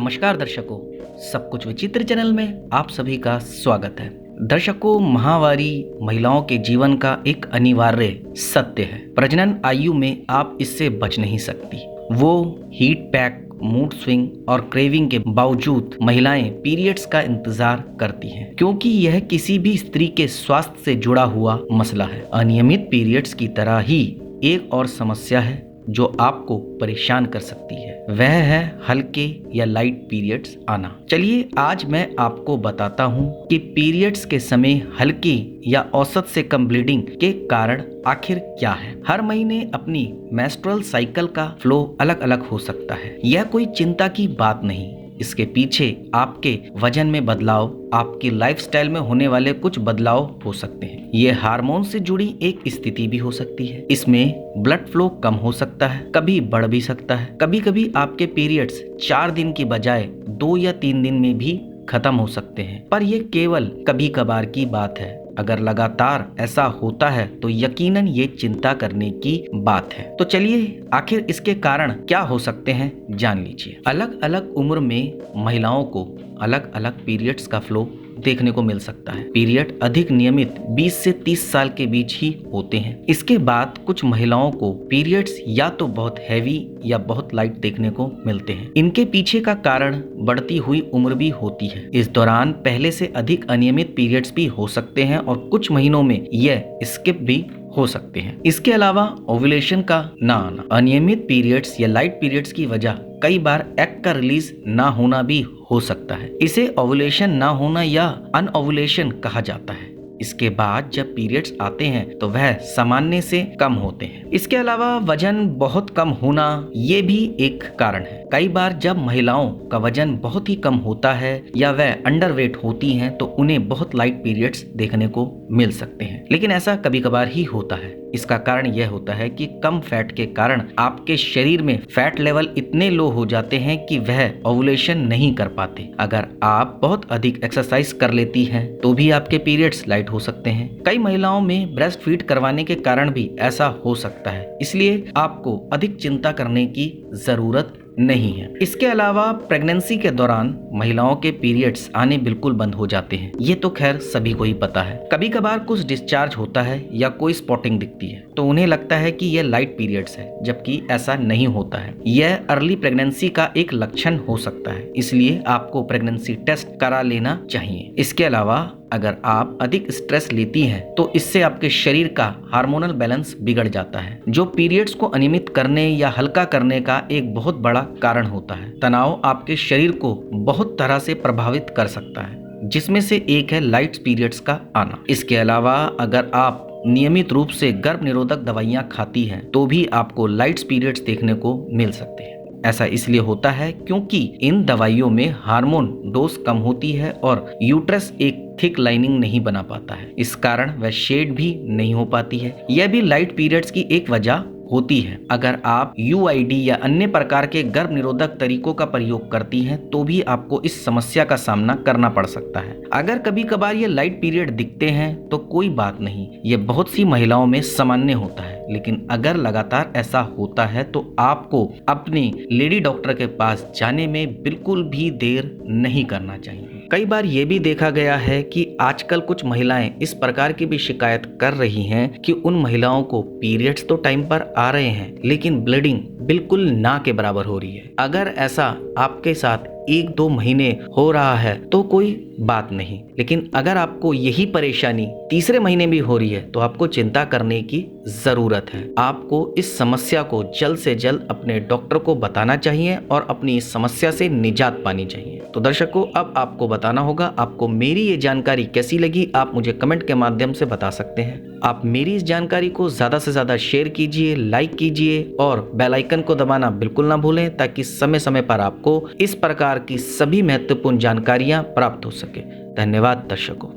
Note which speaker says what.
Speaker 1: नमस्कार दर्शकों, सब कुछ विचित्र चैनल में आप सभी का स्वागत है। दर्शकों, माहवारी महिलाओं के जीवन का एक अनिवार्य सत्य है। प्रजनन आयु में आप इससे बच नहीं सकती। वो हीट पैक, मूड स्विंग और क्रेविंग के बावजूद महिलाएं पीरियड्स का इंतजार करती हैं, क्योंकि यह किसी भी स्त्री के स्वास्थ्य से जुड़ा हुआ मसला है। अनियमित पीरियड्स की तरह ही एक और समस्या है जो आपको परेशान कर सकती है, वह है हल्के या लाइट पीरियड्स आना। चलिए आज मैं आपको बताता हूँ कि पीरियड्स के समय हल्की या औसत से कम ब्लीडिंग के कारण आखिर क्या है। हर महीने अपनी मेंस्ट्रुअल साइकिल का फ्लो अलग अलग हो सकता है। यह कोई चिंता की बात नहीं। इसके पीछे आपके वजन में बदलाव, आपकी लाइफस्टाइल में होने वाले कुछ बदलाव हो सकते हैं। ये हार्मोन से जुड़ी एक स्थिति भी हो सकती है। इसमें ब्लड फ्लो कम हो सकता है, कभी बढ़ भी सकता है। कभी कभी आपके पीरियड्स 4 दिन की बजाय 2 या 3 दिन में भी खत्म हो सकते हैं, पर यह केवल कभी कभार की बात है। अगर लगातार ऐसा होता है तो यकीनन ये चिंता करने की बात है। तो चलिए आखिर इसके कारण क्या हो सकते हैं जान लीजिए। अलग अलग उम्र में महिलाओं को अलग अलग पीरियड्स का फ्लो देखने को मिल सकता है। पीरियड अधिक नियमित 20 से 30 साल के बीच ही होते हैं। इसके बाद कुछ महिलाओं को पीरियड्स या तो बहुत हैवी या बहुत लाइट देखने को मिलते हैं। इनके पीछे का कारण बढ़ती हुई उम्र भी होती है। इस दौरान पहले से अधिक अनियमित पीरियड्स भी हो सकते हैं और कुछ महीनों में यह स्किप भी हो सकते हैं। इसके अलावा ओव्यूलेशन का ना आना, अनियमित पीरियड्स या लाइट पीरियड्स की वजह कई बार एग का रिलीज ना होना भी हो सकता है। इसे ओव्यूलेशन ना होना या अनओव्यूलेशन कहा जाता है। इसके बाद जब पीरियड्स आते हैं तो वह सामान्य से कम होते हैं। इसके अलावा वजन बहुत कम होना ये भी एक कारण है। कई बार जब महिलाओं का वजन बहुत ही कम होता है या वह अंडरवेट होती हैं तो उन्हें बहुत लाइट पीरियड्स देखने को मिल सकते हैं, लेकिन ऐसा कभी कभार ही होता है। इसका कारण यह होता है कि कम फैट के कारण आपके शरीर में फैट लेवल इतने लो हो जाते हैं कि वह ओव्यूलेशन नहीं कर पाते। अगर आप बहुत अधिक एक्सरसाइज कर लेती हैं तो भी आपके पीरियड्स लाइट हो सकते हैं। कई महिलाओं में ब्रेस्ट फीड करवाने के कारण भी ऐसा हो सकता है, इसलिए आपको अधिक चिंता करने की जरूरत नहीं है। इसके अलावा प्रेगनेंसी के दौरान महिलाओं के पीरियड्स आने बिल्कुल बंद हो जाते हैं। ये तो खैर सभी को ही पता है। कभी कभार कुछ डिस्चार्ज होता है या कोई स्पॉटिंग दिखती है तो उन्हें लगता है कि यह लाइट पीरियड्स है, जबकि ऐसा नहीं होता है। यह अर्ली प्रेगनेंसी का एक लक्षण हो सकता है, इसलिए आपको प्रेगनेंसी टेस्ट करा लेना चाहिए। इसके अलावा अगर आप अधिक स्ट्रेस लेती हैं तो इससे आपके शरीर का हार्मोनल बैलेंस बिगड़ जाता है, जो पीरियड्स को अनियमित करने या हल्का करने का एक बहुत बड़ा कारण होता है। तनाव आपके शरीर को बहुत तरह से प्रभावित कर सकता है, जिसमें से एक है लाइट पीरियड्स का आना। इसके अलावा अगर आप नियमित रूप से गर्भ निरोधक दवाइयाँ खाती हैं तो भी आपको लाइट पीरियड्स देखने को मिल सकते हैं। ऐसा इसलिए होता है क्योंकि इन दवाइयों में हार्मोन डोज कम होती है और यूट्रस एक थिक लाइनिंग नहीं बना पाता है। इस कारण वह शेड भी नहीं हो पाती है। यह भी लाइट पीरियड्स की एक वजह होती है। अगर आप यूआईडी या अन्य प्रकार के गर्भ निरोधक तरीकों का प्रयोग करती हैं तो भी आपको इस समस्या का सामना करना पड़ सकता है। अगर कभी कभार ये लाइट पीरियड दिखते हैं तो कोई बात नहीं, ये बहुत सी महिलाओं में सामान्य होता है, लेकिन अगर लगातार ऐसा होता है तो आपको अपने लेडी डॉक्टर के पास जाने में बिल्कुल भी देर नहीं करना चाहिए। कई बार ये भी देखा गया है कि आजकल कुछ महिलाएं इस प्रकार की भी शिकायत कर रही हैं कि उन महिलाओं को पीरियड्स तो टाइम पर आ रहे हैं लेकिन ब्लीडिंग बिल्कुल ना के बराबर हो रही है। अगर ऐसा आपके साथ 1-2 महीने हो रहा है तो कोई बात नहीं, लेकिन अगर आपको यही परेशानी तीसरे महीने भी हो रही है तो आपको चिंता करने की जरूरत है। आपको इस समस्या को जल्द से जल्द अपने डॉक्टर को बताना चाहिए और अपनी इस समस्या से निजात पानी चाहिए। तो दर्शकों, अब आपको बताना होगा आपको मेरी ये जानकारी कैसी लगी। आप मुझे कमेंट के माध्यम से बता सकते हैं। आप मेरी इस जानकारी को ज्यादा से ज्यादा शेयर कीजिए, लाइक कीजिए और बेल आइकन को दबाना बिल्कुल ना भूलें, ताकि समय समय पर आपको इस प्रकार की सभी महत्वपूर्ण जानकारियां प्राप्त हो सके। धन्यवाद दर्शकों।